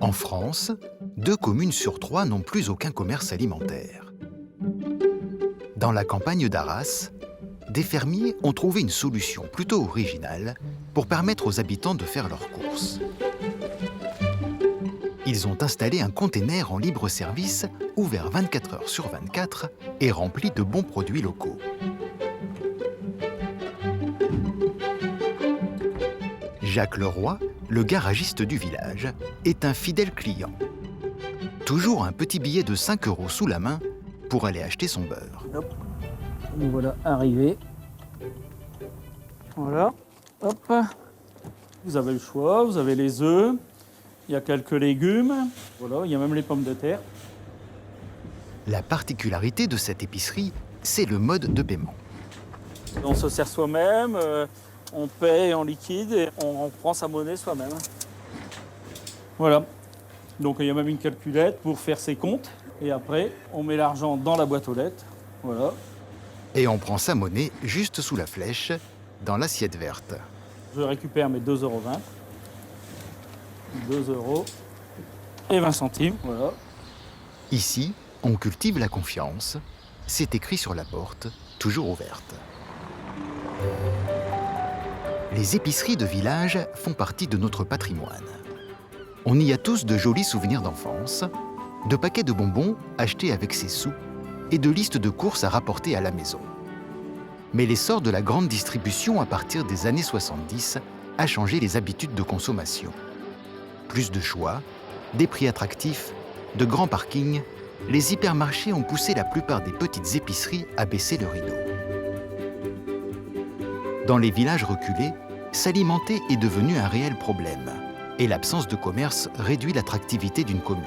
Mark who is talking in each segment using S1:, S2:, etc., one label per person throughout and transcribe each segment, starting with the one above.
S1: En France, 2 communes sur 3 n'ont plus aucun commerce alimentaire. Dans la campagne d'Arras, des fermiers ont trouvé une solution plutôt originale pour permettre aux habitants de faire leurs courses. Ils ont installé un container en libre service, ouvert 24 heures sur 24 et rempli de bons produits locaux. Jacques Leroy, le garagiste du village, est un fidèle client. Toujours un petit billet de 5 € sous la main pour aller acheter son beurre.
S2: Hop. Nous voilà arrivés. Voilà. Hop. Vous avez le choix, vous avez les œufs, il y a quelques légumes, voilà, il y a même les pommes de terre.
S1: La particularité de cette épicerie, c'est le mode de paiement.
S2: On se sert soi-même, on paie en liquide et on prend sa monnaie soi-même. Voilà. Donc il y a même une calculette pour faire ses comptes. Et après, on met l'argent dans la boîte aux lettres. Voilà.
S1: Et on prend sa monnaie juste sous la flèche, dans l'assiette verte.
S2: Je récupère mes 2,20 €. 2 € et 20 centimes, voilà.
S1: Ici, on cultive la confiance. C'est écrit sur la porte, toujours ouverte. Les épiceries de village font partie de notre patrimoine. On y a tous de jolis souvenirs d'enfance, de paquets de bonbons achetés avec ses sous et de listes de courses à rapporter à la maison. Mais l'essor de la grande distribution à partir des années 70 a changé les habitudes de consommation. Plus de choix, des prix attractifs, de grands parkings, les hypermarchés ont poussé la plupart des petites épiceries à baisser le rideau. Dans les villages reculés, s'alimenter est devenu un réel problème et l'absence de commerce réduit l'attractivité d'une commune.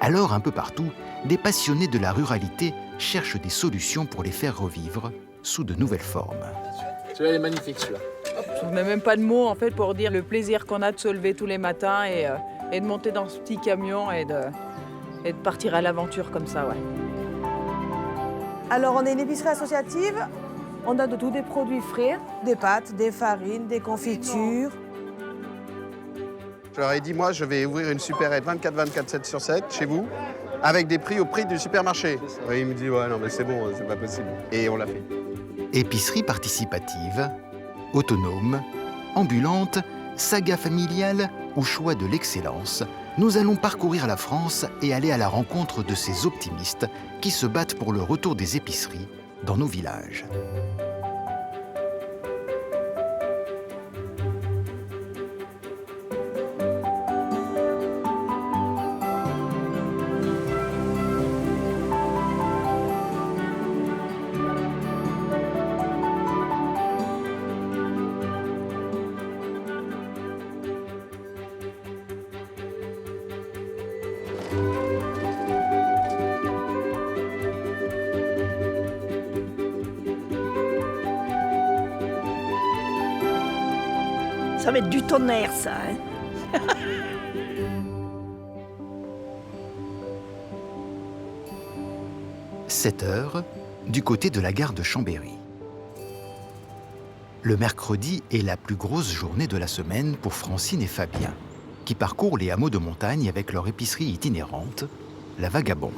S1: Alors, un peu partout, des passionnés de la ruralité cherchent des solutions pour les faire revivre sous de nouvelles formes.
S3: Celui-là, il est magnifique, celui-là.
S4: Je n'ai même pas de mots en fait pour dire le plaisir qu'on a de se lever tous les matins et de monter dans ce petit camion et de partir à l'aventure comme ça, ouais.
S5: Alors, on est une épicerie associative. On a de tout, des produits frais, des pâtes, des farines, des confitures.
S3: Je leur ai dit, moi, je vais ouvrir une supérette 24/24, 7 sur 7 chez vous, avec des prix au prix du supermarché. Et il me dit, ouais, non, mais c'est bon, c'est pas possible. Et on l'a fait.
S1: Épicerie participative, autonome, ambulante, saga familiale ou choix de l'excellence, nous allons parcourir la France et aller à la rencontre de ces optimistes qui se battent pour le retour des épiceries dans nos villages.
S6: Ça va être du tonnerre, ça. Hein.
S1: 7 heures, du côté de la gare de Chambéry. Le mercredi est la plus grosse journée de la semaine pour Francine et Fabien, qui parcourent les hameaux de montagne avec leur épicerie itinérante, la Vagabonde.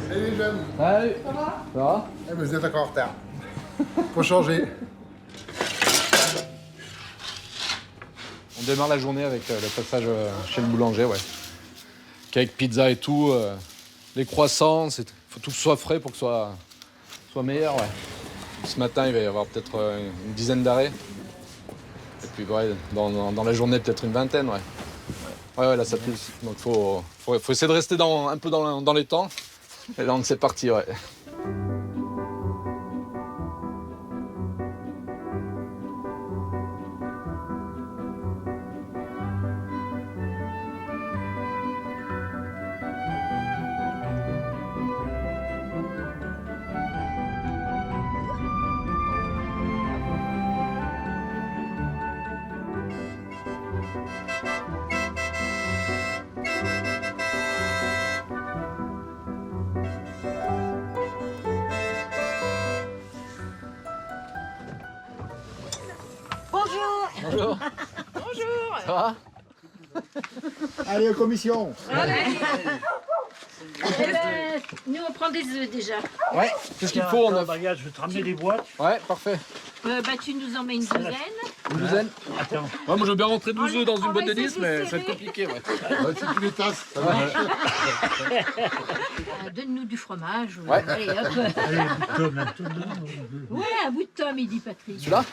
S7: Salut les jeunes.
S8: Salut.
S7: Ça va?
S8: Ça va?
S7: Eh ben, vous êtes encore en retard. Faut changer.
S8: On démarre la journée avec le passage chez le boulanger, ouais. Avec pizza et tout, les croissants, il faut tout que ce soit frais pour que ce soit meilleur, ouais. Ce matin, il va y avoir peut-être une dizaine d'arrêts. Et puis, ouais, dans la journée, peut-être une vingtaine, ouais. Ouais, là, ça pousse. Donc, faut essayer de rester un peu dans les temps. Et là, c'est parti, ouais.
S4: Bonjour.
S8: Bonjour.
S4: Bonjour.
S8: Ça va?
S7: Allez, aux commissions.
S6: Nous, on prend des œufs déjà.
S8: Ouais, qu'est-ce qu'il faut?
S9: Regarde, je vais te ramener des boîtes.
S8: Ouais, parfait.
S6: Tu nous en mets une douzaine.
S8: Une douzaine?
S9: Attends.
S8: Ouais, moi je veux bien rentrer 12 œufs dans une
S6: on
S8: boîte
S6: va
S8: de 10,
S6: essayer
S8: mais
S6: de
S8: ça va être
S6: serrer.
S8: compliqué, ouais.
S7: C'est tous les tasses. Ça marche.
S6: Donne-nous du fromage.
S8: Ouais.
S6: Allez, hop.
S9: Allez, Tom, un tout dedans.
S6: Ouais, un bout de tome, il dit Patrick.
S8: Celui-là?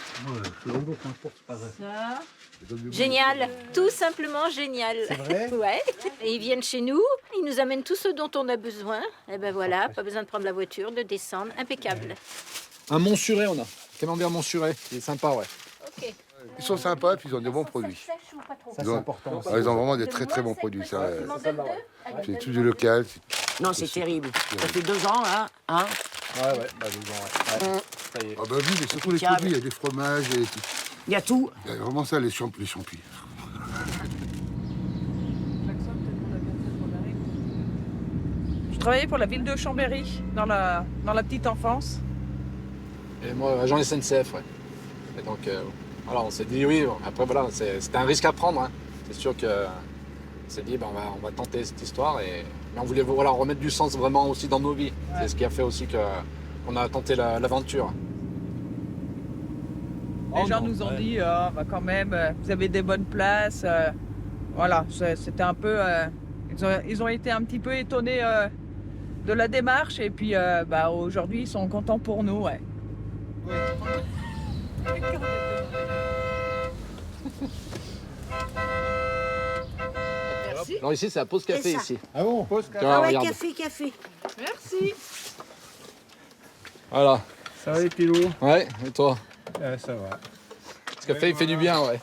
S9: C'est long, n'importe, c'est pas vrai.
S6: Ça.
S10: Génial, tout simplement génial.
S7: C'est vrai?
S10: Ouais. Et ils viennent chez nous, ils nous amènent tout ce dont on a besoin. Et ben voilà, pas besoin de prendre la voiture, de descendre, impeccable.
S8: Un Montsuré, on a. Camembert Montsuré, il est sympa, ouais.
S10: Ok.
S11: Ils sont sympas et puis ils ont des bons produits.
S7: Ça,
S11: Ils
S7: c'est
S11: ont-
S7: important.
S11: Ah, ils ont vraiment des très très bons produits. Ça, c'est tout du local.
S12: Non, c'est terrible. Ça fait 2 ans, hein,
S8: Ouais, bah 2 ans, ouais. Ça y est.
S11: Ah bah oui, mais surtout les
S12: Impeccable.
S11: produits, il y a des fromages,
S12: Il y a tout.
S11: il y a vraiment ça, les champis.
S4: Je travaillais pour la ville de Chambéry, dans la petite enfance.
S8: Et moi, agent SNCF, ouais. Et donc, voilà, on s'est dit oui. Après, voilà, c'était un risque à prendre. Hein. C'est sûr que on s'est dit, ben, on va tenter cette histoire. Mais on voulait voilà, remettre du sens vraiment aussi dans nos vies. Ouais. C'est ce qui a fait aussi qu'on a tenté l'aventure.
S4: Les gens nous ont dit, bah, quand même, vous avez des bonnes places. Voilà, c'était un peu... ils ont été un petit peu étonnés de la démarche. Et puis, bah, aujourd'hui, ils sont contents pour nous, ouais.
S6: Merci.
S8: Alors ici, c'est la pause café, ici.
S7: Ah bon?
S8: Tiens, regarde.
S6: Café.
S4: Merci.
S8: Voilà.
S9: Ça va les pilous?
S8: Ouais, et toi?
S9: Ça va.
S8: Ce café, il fait du bien, ouais.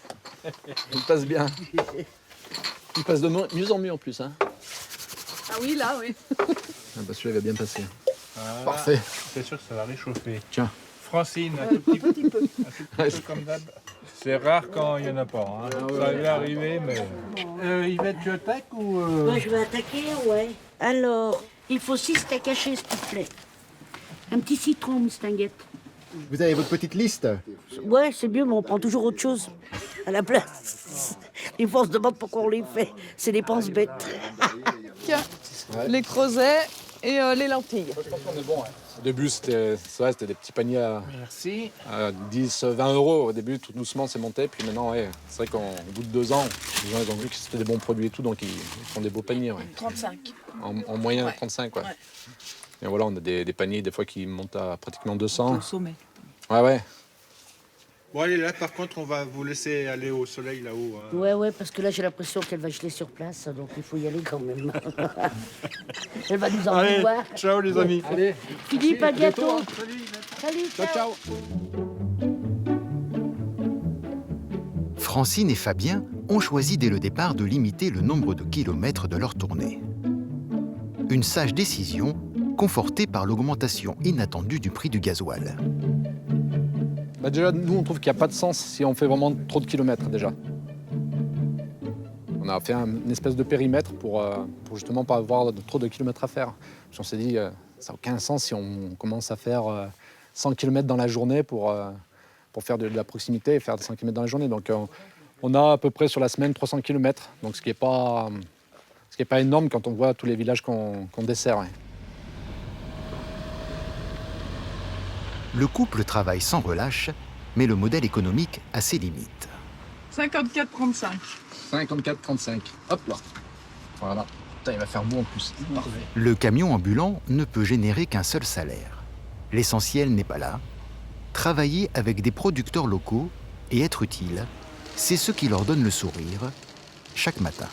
S8: Il passe bien. Il passe de mieux en mieux en plus, hein.
S4: Ah oui, là, oui.
S8: Ah bah celui-là, il va bien passer.
S9: Voilà.
S8: Parfait.
S9: C'est sûr que ça va réchauffer.
S8: Tiens.
S9: Francine, un tout petit peu. Un tout petit
S8: Ouais.
S9: peu comme d'hab. C'est rare quand il n'y en a pas. Hein. Ça va arriver, mais... Yvette, tu attaques ou...
S6: Moi, je vais attaquer, ouais. Alors, il faut 6 steaks hachés, s'il te plaît. Un petit citron, moustinguette.
S7: Vous avez votre petite liste?
S6: Ouais, c'est mieux, mais on prend toujours autre chose à la place. Des fois, on se demande pourquoi on les fait. C'est des dépenses bêtes.
S4: Les creusets et les lentilles.
S8: Je pense qu'on est bon, ouais. Au début, c'était des petits paniers à,
S9: Merci.
S8: à 10, 20 euros. Au début, tout doucement, c'est monté. Puis maintenant, ouais, c'est vrai qu'au bout de 2 ans, les gens ils ont vu que c'était des bons produits et tout, donc ils font des beaux paniers. Ouais.
S4: 35.
S8: En moyen, 35, ouais. Et voilà, on a des paniers, des fois, qui montent à pratiquement 200.
S4: Au sommet.
S8: Ouais.
S9: Bon, allez, là, par contre, on va vous laisser aller au soleil, là-haut. Hein.
S6: Ouais, parce que là, j'ai l'impression qu'elle va geler sur place, donc il faut y aller quand même. Elle va nous en
S9: Allez,
S6: voir.
S9: ciao les amis.
S8: Allez,
S6: Philippe, à bientôt. Salut,
S8: ciao.
S1: Francine et Fabien ont choisi dès le départ de limiter le nombre de kilomètres de leur tournée. Une sage décision, confortée par l'augmentation inattendue du prix du gasoil.
S8: Bah déjà, nous, on trouve qu'il n'y a pas de sens si on fait vraiment trop de kilomètres, déjà. On a fait une espèce de périmètre pour justement pas avoir trop de kilomètres à faire. Parce qu'on s'est dit, ça n'a aucun sens si on commence à faire 100 km dans la journée pour faire de la proximité et faire 100 km dans la journée. Donc on a à peu près sur la semaine 300 km, donc ce qui n'est pas énorme quand on voit tous les villages qu'on dessert. Ouais.
S1: Le couple travaille sans relâche, mais le modèle économique a ses limites.
S4: 54,35.
S8: 54,35. Hop là. Voilà. Putain, il va faire beau en plus. Parfait.
S1: Le camion ambulant ne peut générer qu'un seul salaire. L'essentiel n'est pas là. Travailler avec des producteurs locaux et être utile, c'est ce qui leur donne le sourire chaque matin.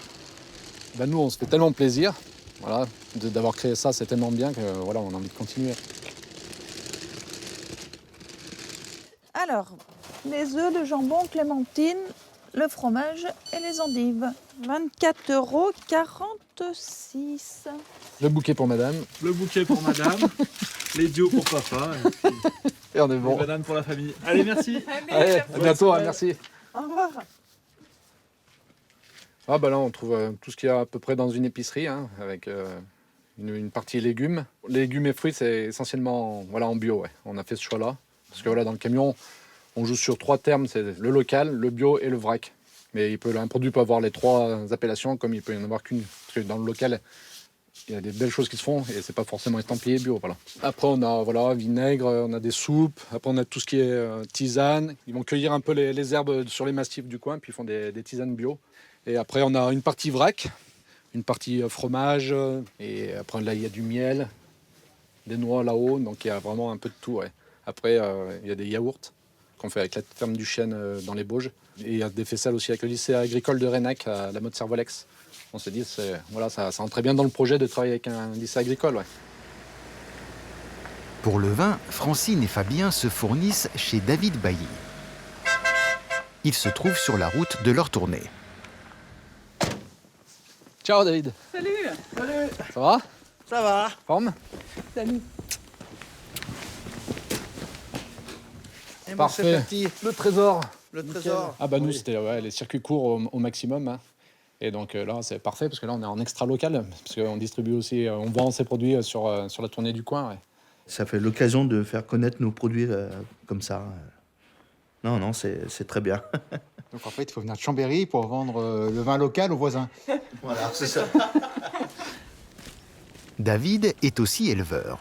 S8: Ben nous, on se fait tellement plaisir. Voilà, d'avoir créé ça, c'est tellement bien que voilà, on a envie de continuer.
S4: Alors, les œufs, le jambon, clémentine, le fromage et les endives. 24,46 €.
S8: Le bouquet pour madame.
S9: Le bouquet pour madame, les duos pour papa,
S8: Et on est
S9: et
S8: bon.
S9: banane pour la famille. Allez, merci.
S8: Allez, à bientôt, hein, merci.
S4: Au revoir.
S8: Ah bah là, on trouve tout ce qu'il y a à peu près dans une épicerie, hein, avec une partie légumes. Légumes et fruits, c'est essentiellement en bio. Ouais. On a fait ce choix-là. Parce que voilà, dans le camion, on joue sur 3 termes, c'est le local, le bio et le vrac. Mais un produit peut avoir les 3 appellations comme il peut y en avoir qu'une. Parce que dans le local, il y a des belles choses qui se font et c'est pas forcément estampillé bio. Voilà. Après, on a vinaigre, on a des soupes. Après, on a tout ce qui est tisane. Ils vont cueillir un peu les herbes sur les massifs du coin, puis ils font des tisanes bio. Et après, on a une partie vrac, une partie fromage. Et après, là, il y a du miel, des noix là-haut. Donc, il y a vraiment un peu de tout. Ouais. Après, il y a des yaourts qu'on fait avec la ferme du Chêne dans les Bauges. Et il y a des faisselles aussi avec le lycée agricole de Renac à la mode Servolex. On se dit, ça rentre très bien dans le projet de travailler avec un lycée agricole. Ouais.
S1: Pour le vin, Francine et Fabien se fournissent chez David Bailly. Ils se trouvent sur la route de leur tournée.
S8: Ciao David.
S4: Salut.
S13: Salut.
S8: Ça va?
S13: Ça va.
S8: Forme?
S4: Salut.
S13: Et moi, c'est
S8: Parfait.
S13: parti.
S8: Le trésor.
S13: Le trésor.
S8: Ah bah nous, c'était les circuits courts au maximum. Hein. Et donc là, c'est parfait parce que là, on est en extra local. Parce qu'on distribue aussi, on vend ces produits sur la tournée du coin. Ouais.
S13: Ça fait l'occasion de faire connaître nos produits comme ça. Non, c'est très bien.
S7: Donc en fait, il faut venir de Chambéry pour vendre le vin local aux voisins.
S13: Voilà, c'est ça.
S1: David est aussi éleveur.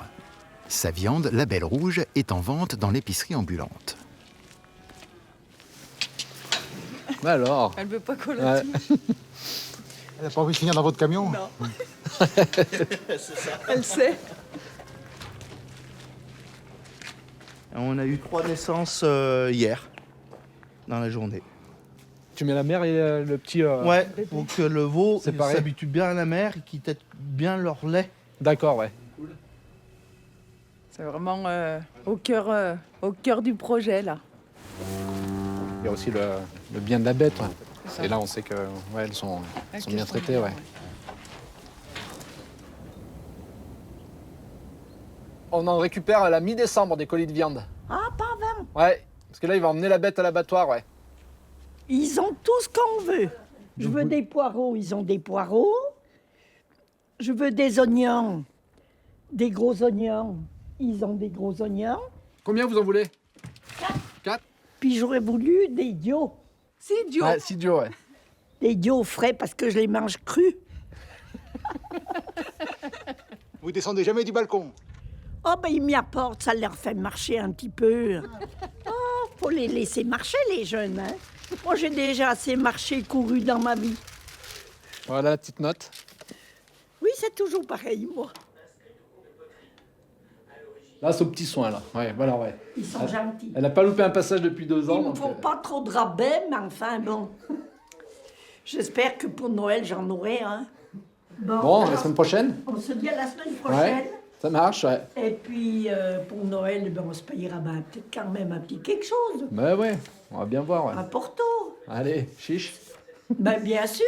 S1: Sa viande, la Belle Rouge, est en vente dans l'épicerie ambulante.
S8: Bah alors.
S4: Elle veut pas qu'on
S8: Ouais.
S4: la touche.
S7: Elle n'a pas envie de finir dans votre camion?
S4: Non.
S13: C'est ça.
S4: Elle sait.
S13: On a eu 3 naissances hier, dans la journée.
S8: Tu mets la mère et le petit...
S13: Ouais, pour que le veau
S8: séparé.
S13: s'habitue bien à la mer et qu'ils têtent bien leur lait.
S8: D'accord, ouais.
S4: C'est vraiment au cœur du projet, là.
S8: Il y a aussi le bien de la bête. Ouais. Et là, on sait que elles sont bien traitées. Ouais. On en récupère à la mi-décembre des colis de viande.
S6: Ah, pardon.
S8: Ouais, parce que là, il va emmener la bête à l'abattoir, ouais.
S6: Ils ont tout ce qu'on veut. Je veux des poireaux, ils ont des poireaux. Je veux des oignons, des gros oignons, ils ont des gros oignons.
S8: Combien vous en voulez? 4.
S6: Puis j'aurais voulu des idiots.
S4: 6 idiots.
S8: Ouais, 6 idiots, ouais.
S6: Des idiots frais parce que je les mange crus.
S7: Vous descendez jamais du balcon?
S6: Oh, ben ils m'y apportent, ça leur fait marcher un petit peu. Oh, faut les laisser marcher, les jeunes, hein. Moi, j'ai déjà assez marché, couru dans ma vie.
S8: Voilà la petite note.
S6: Oui, c'est toujours pareil, moi.
S8: Là, c'est au petit soin, là. Ouais, voilà, ouais.
S6: Ils sont gentils.
S8: Elle n'a pas loupé un passage depuis 2 ans.
S6: Ils ne font pas trop de rabais, mais enfin, bon. J'espère que pour Noël, j'en aurai un.
S8: Bon, la semaine prochaine?
S6: On se dit à la semaine prochaine.
S8: Ouais, ça marche, ouais.
S6: Et puis, pour Noël, ben, on se payera peut-être quand même un petit quelque chose.
S8: Bah ouais, on va bien voir, ouais.
S6: Un porto.
S8: Allez, chiche.
S6: Ben, bien sûr.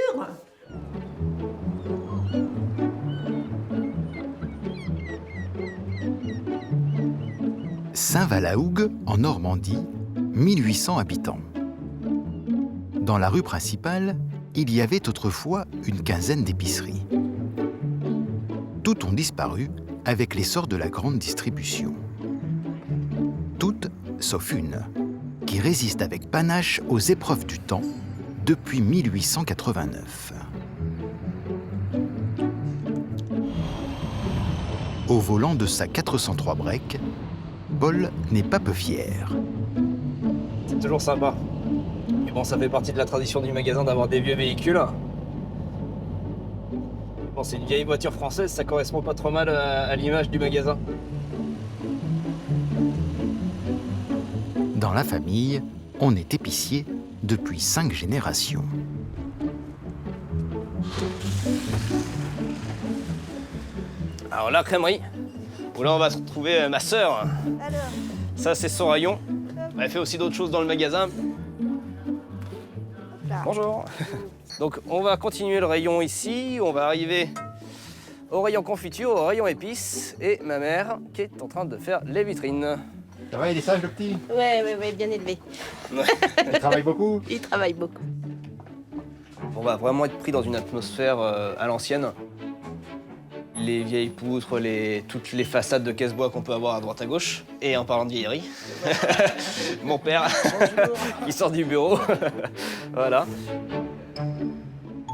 S1: Saint-Valahougue, en Normandie, 1800 habitants. Dans la rue principale, il y avait autrefois une quinzaine d'épiceries. Toutes ont disparu avec l'essor de la grande distribution. Toutes, sauf une, qui résiste avec panache aux épreuves du temps depuis 1889. Au volant de sa 403 break, Paul n'est pas peu fier.
S14: C'est toujours sympa. Mais bon, ça fait partie de la tradition du magasin d'avoir des vieux véhicules. Bon, c'est une vieille voiture française, ça correspond pas trop mal à l'image du magasin.
S1: Dans la famille, on est épicier depuis 5 générations.
S14: Alors la crèmerie, où là on va se retrouver ma sœur. Ça c'est son rayon. Elle fait aussi d'autres choses dans le magasin. Bonjour. Donc on va continuer le rayon ici, on va arriver au rayon confiture, au rayon épices, et ma mère qui est en train de faire les vitrines.
S7: Ça va, il est sage le petit?
S10: Ouais, bien élevé.
S7: Il travaille beaucoup?
S10: Il travaille beaucoup.
S14: On va vraiment être pris dans une atmosphère à l'ancienne. les vieilles poutres, toutes les façades de caisse-bois qu'on peut avoir à droite à gauche. Et en parlant de vieillerie, mon père qui sort du bureau. Voilà.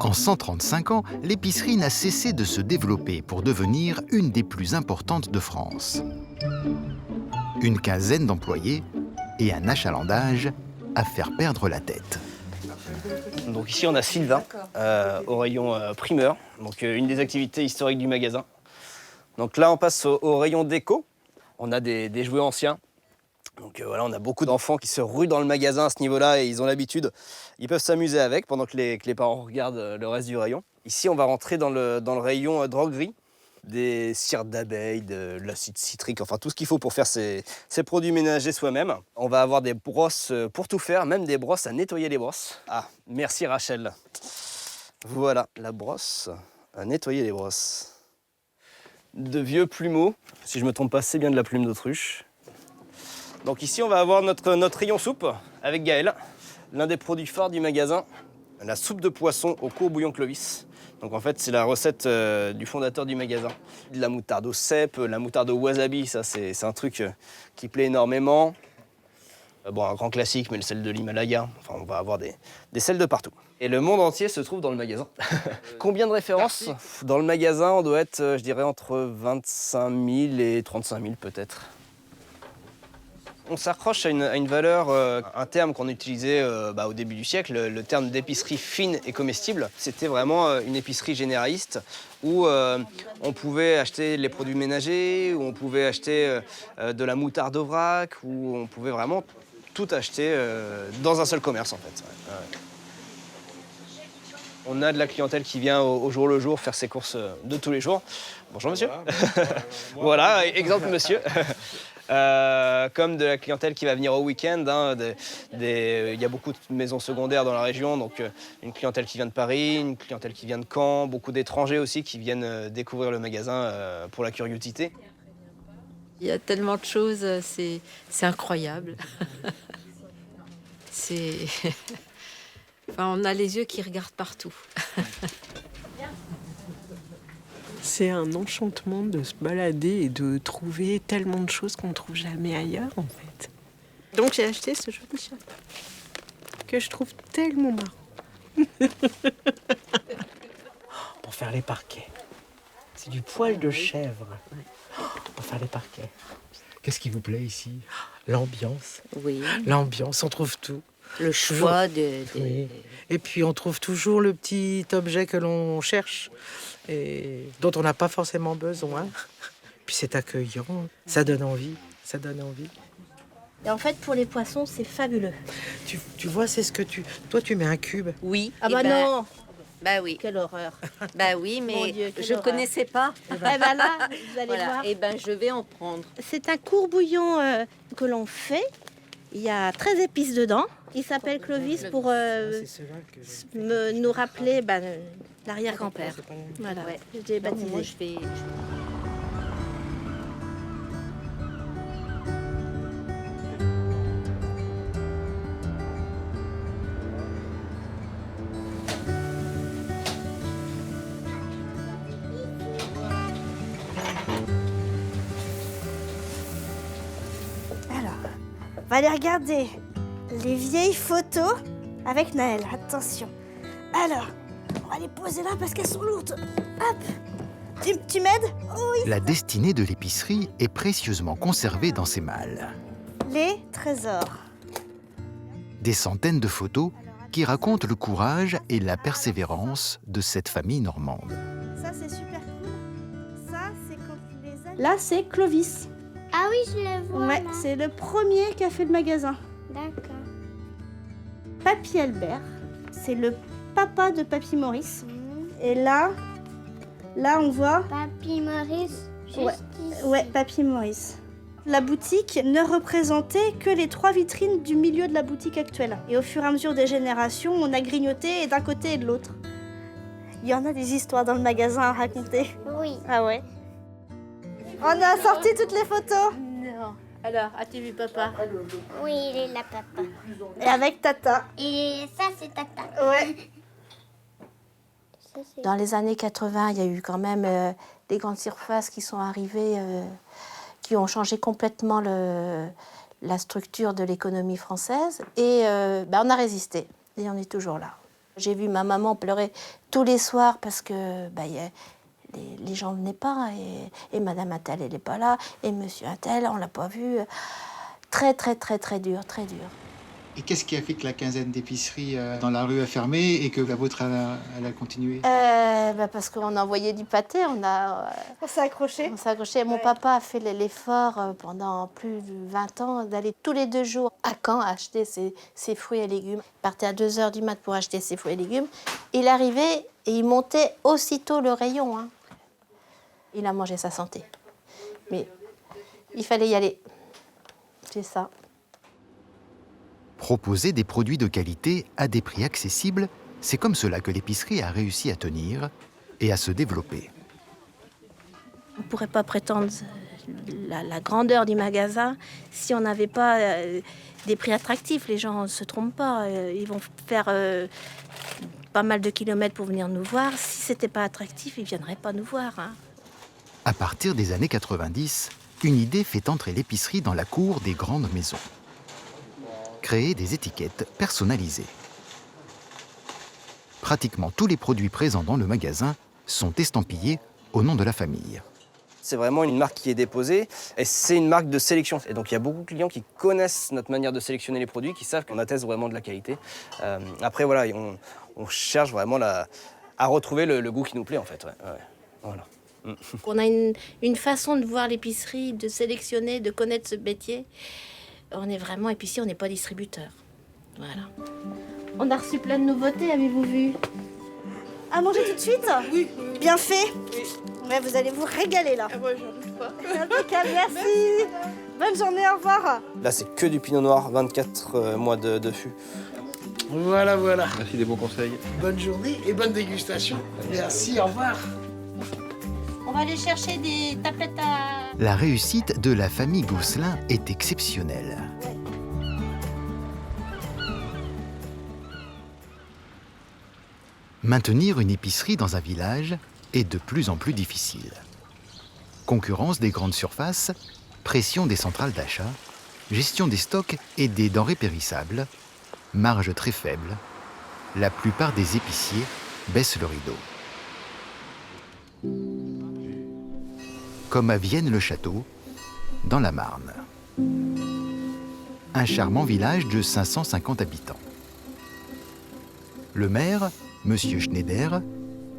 S1: En 135 ans, l'épicerie n'a cessé de se développer pour devenir une des plus importantes de France. Une quinzaine d'employés et un achalandage à faire perdre la tête.
S14: Donc ici on a Sylvain au rayon primeur, donc une des activités historiques du magasin. Donc là on passe au rayon déco. On a des jouets anciens. Donc voilà, on a beaucoup d'enfants qui se ruent dans le magasin à ce niveau-là et ils ont l'habitude. Ils peuvent s'amuser avec pendant que les parents regardent le reste du rayon. Ici on va rentrer dans le rayon droguerie. Des cires d'abeilles, de l'acide citrique, enfin tout ce qu'il faut pour faire ces produits ménagers soi-même. On va avoir des brosses pour tout faire, même des brosses à nettoyer les brosses. Ah, merci Rachel. Voilà, la brosse à nettoyer les brosses. De vieux plumeaux, si je ne me trompe pas, c'est bien de la plume d'autruche. Donc ici, on va avoir notre rayon soupe avec Gaël, l'un des produits phares du magasin, la soupe de poisson au courbouillon Clovis. Donc en fait, c'est la recette du fondateur du magasin. De la moutarde au cèpe, la moutarde au wasabi, ça c'est un truc qui plaît énormément. Bon, un grand classique, mais le sel de l'Himalaya. Enfin, on va avoir des sels de partout. Et le monde entier se trouve dans le magasin. Combien de références? Dans le magasin, on doit être, je dirais, entre 25 000 et 35 000 peut-être. On s'accroche à une valeur, un terme qu'on utilisait au début du siècle, le terme d'épicerie fine et comestible. C'était vraiment une épicerie généraliste où on pouvait acheter les produits ménagers, où on pouvait acheter de la moutarde au vrac, où on pouvait vraiment tout acheter dans un seul commerce en fait. Ouais. On a de la clientèle qui vient au jour le jour faire ses courses de tous les jours. Bonjour monsieur. Voilà, exemple monsieur. Comme de la clientèle qui va venir au week-end. Il y a beaucoup de maisons secondaires dans la région, donc une clientèle qui vient de Paris, une clientèle qui vient de Caen, beaucoup d'étrangers aussi qui viennent découvrir le magasin pour la curiosité.
S15: Il y a tellement de choses, c'est incroyable. Enfin, on a les yeux qui regardent partout.
S16: C'est un enchantement de se balader et de trouver tellement de choses qu'on ne trouve jamais ailleurs, en fait. Donc j'ai acheté ce joli chapeau que je trouve tellement marrant. Pour faire les parquets. C'est du poil de chèvre. Pour faire les parquets.
S17: Qu'est-ce qui vous plaît ici?
S16: L'ambiance.
S17: Oui.
S16: L'ambiance, on trouve tout.
S17: Le choix
S16: Oui. Et puis on trouve toujours le petit objet que l'on cherche et dont on n'a pas forcément besoin. Puis c'est accueillant, ça donne envie, ça donne envie.
S18: Et en fait, pour les poissons, c'est fabuleux.
S16: Tu vois, c'est ce que Toi, tu mets un cube.
S15: Oui.
S18: Ah bah non.
S15: Bah oui.
S18: Quelle horreur.
S15: Bah oui,
S18: Mon
S15: mais
S18: Dieu,
S15: je connaissais pas.
S18: Eh ben là, vous allez voir.
S15: Et ben je vais en prendre.
S18: C'est un courbouillon que l'on fait. Il y a 13 épices dedans. Il s'appelle Clovis pour nous rappeler l'arrière-grand-père. Voilà,
S15: Ouais.
S18: je l'ai baptisé.
S15: Moi, je vais...
S18: Alors, on va aller regarder les vieilles photos avec Naël. Attention. Alors, on va les poser là parce qu'elles sont lourdes. Hop. Tu m'aides? Oui.
S1: La destinée de l'épicerie est précieusement conservée dans ces malles.
S18: Les trésors.
S1: Des centaines de photos qui racontent le courage et la persévérance de cette famille normande.
S18: Ça, c'est super cool. Ça, c'est quand les... Là, c'est Clovis.
S19: Ah oui, je le vois.
S18: Ouais,
S19: là.
S18: c'est le premier qui a fait le magasin.
S19: D'accord.
S18: Papy Albert, c'est le papa de Papy Maurice. Et là, on voit...
S19: Papy Maurice, juste ici.
S18: Ouais, Papy Maurice. La boutique ne représentait que les 3 vitrines du milieu de la boutique actuelle. Et au fur et à mesure des générations, on a grignoté d'un côté et de l'autre. Il y en a des histoires dans le magasin à raconter.
S19: Oui.
S18: Ah ouais. On a sorti toutes les photos.
S19: Non.
S18: Alors, as-tu vu papa?
S19: Oui, il est là, papa.
S18: Et avec Tata.
S19: Et ça, c'est Tata.
S18: Ouais. Dans les années 80, il y a eu quand même des grandes surfaces qui sont arrivées, qui ont changé complètement la structure de l'économie française. Et on a résisté, et on est toujours là. J'ai vu ma maman pleurer tous les soirs parce que les gens ne venaient pas, et Madame Attel, elle n'est pas là, et Monsieur Attel, on ne l'a pas vu. Très, très, très, très dur, très dur.
S7: Et qu'est-ce qui a fait que la quinzaine d'épiceries dans la rue a fermé et que la vôtre, elle a continué?
S18: Parce qu'on a envoyé du pâté, on s'est accroché. On s'est accroché. Mon papa a fait l'effort pendant plus de 20 ans d'aller tous les 2 jours à Caen acheter ses fruits et légumes. Il partait à 2h du mat pour acheter ses fruits et légumes. Il arrivait et il montait aussitôt le rayon. Hein. Il a mangé sa santé. Mais il fallait y aller. C'est ça.
S1: Proposer des produits de qualité à des prix accessibles, c'est comme cela que l'épicerie a réussi à tenir et à se développer.
S18: On ne pourrait pas prétendre la grandeur du magasin si on n'avait pas des prix attractifs. Les gens ne se trompent pas. Ils vont faire pas mal de kilomètres pour venir nous voir. Si ce n'était pas attractif, ils ne viendraient pas nous voir. Hein.
S1: À partir des années 90, une idée fait entrer l'épicerie dans la cour des grandes maisons. Créer des étiquettes personnalisées. Pratiquement tous les produits présents dans le magasin sont estampillés au nom de la famille.
S14: C'est vraiment une marque qui est déposée et c'est une marque de sélection. Et donc il y a beaucoup de clients qui connaissent notre manière de sélectionner les produits, qui savent qu'on atteste vraiment de la qualité. Après voilà, on cherche vraiment à retrouver le goût qui nous plaît en fait. Ouais. Voilà.
S18: On a une façon de voir l'épicerie, de sélectionner, de connaître ce métier. On est vraiment épicier, on n'est pas distributeur. Voilà. On a reçu plein de nouveautés, avez-vous vu?
S19: À manger tout de suite? Oui. Bien fait? Oui. Ouais, vous allez vous régaler là.
S16: Moi, j'en doute pas.
S19: Impeccable, merci. Bonne journée, au revoir.
S14: Là, c'est que du pinot noir, 24 mois de fût.
S20: Voilà.
S14: Merci des bons conseils.
S20: Bonne journée et bonne dégustation. Merci, au revoir.
S18: On va aller chercher des tapettes à...
S1: La réussite de la famille Gosselin est exceptionnelle. Maintenir une épicerie dans un village est de plus en plus difficile. Concurrence des grandes surfaces, pression des centrales d'achat, gestion des stocks et des denrées périssables, marge très faible, la plupart des épiciers baissent le rideau. Comme à Vienne-le-Château, dans la Marne. Un charmant village de 550 habitants. Le maire, M. Schneider,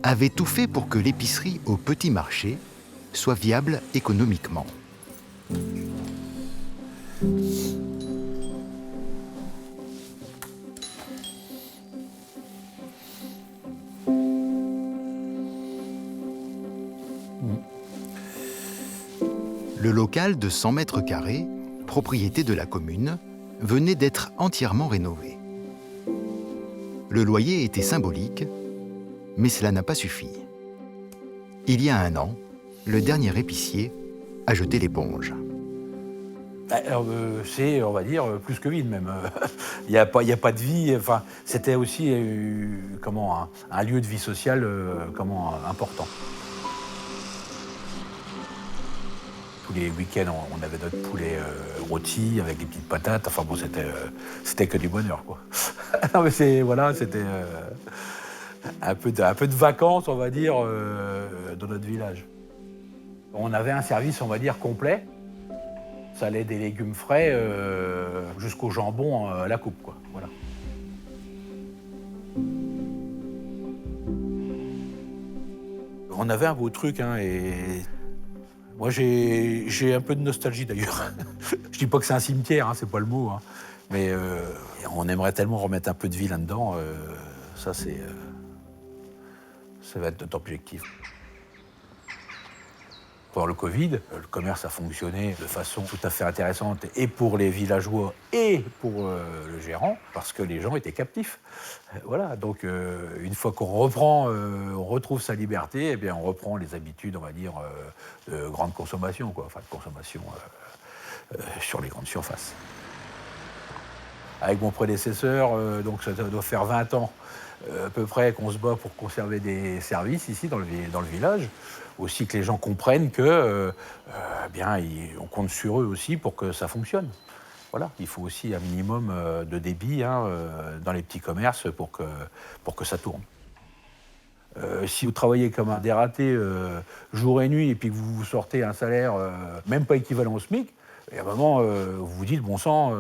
S1: avait tout fait pour que l'épicerie au petit marché soit viable économiquement. Le local de 100 mètres carrés, propriété de la commune, venait d'être entièrement rénové. Le loyer était symbolique, mais cela n'a pas suffi. Il y a 1 an, le dernier épicier a jeté l'éponge.
S21: C'est, on va dire, plus que vide même. Il n'y a pas de vie. Enfin, c'était aussi un lieu de vie sociale important. Tous les week-ends, on avait notre poulet rôti avec des petites patates. Enfin bon, c'était que du bonheur, quoi. Non mais c'était un peu de vacances, on va dire, dans notre village. On avait un service, on va dire, complet. Ça allait des légumes frais jusqu'au jambon à la coupe, quoi. Voilà. On avait un beau truc, hein, et moi j'ai un peu de nostalgie d'ailleurs. Je dis pas que c'est un cimetière, hein, c'est pas le mot, hein. Mais on aimerait tellement remettre un peu de vie là-dedans. Ça va être notre objectif. Pendant le Covid, le commerce a fonctionné de façon tout à fait intéressante, et pour les villageois et pour le gérant, parce que les gens étaient captifs. Voilà, donc une fois qu'on on retrouve sa liberté, eh bien on reprend les habitudes, on va dire, de grande consommation, quoi, enfin de consommation sur les grandes surfaces. Avec mon prédécesseur, donc ça doit faire 20 ans, à peu près qu'on se bat pour conserver des services ici dans le village. Aussi que les gens comprennent que on compte sur eux aussi pour que ça fonctionne. Voilà, il faut aussi un minimum de débit dans les petits commerces pour que ça tourne. Si vous travaillez comme un dératé jour et nuit et puis que vous sortez un salaire même pas équivalent au SMIC, et à un moment vous vous dites bon sang,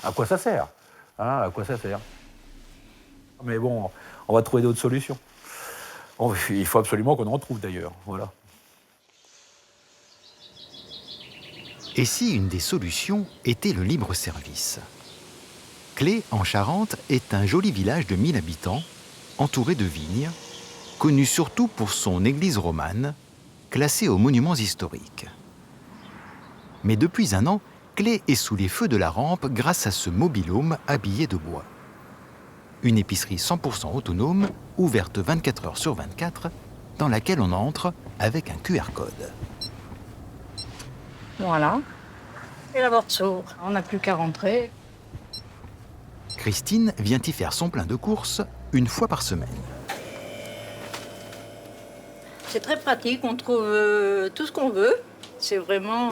S21: à quoi ça sert, hein, à quoi ça sert. Mais bon, on va trouver d'autres solutions. Il faut absolument qu'on en trouve d'ailleurs. Voilà.
S1: Et si une des solutions était le libre-service? Clé, en Charente, est un joli village de 1000 habitants, entouré de vignes, connu surtout pour son église romane, classée aux monuments historiques. Mais depuis un an, Clé est sous les feux de la rampe grâce à ce mobil-home habillé de bois. Une épicerie 100% autonome, ouverte 24 heures sur 24, dans laquelle on entre avec un QR code.
S6: Voilà. Et la porte s'ouvre. On n'a plus qu'à rentrer.
S1: Christine vient y faire son plein de courses une fois par semaine.
S6: C'est très pratique, on trouve tout ce qu'on veut. C'est vraiment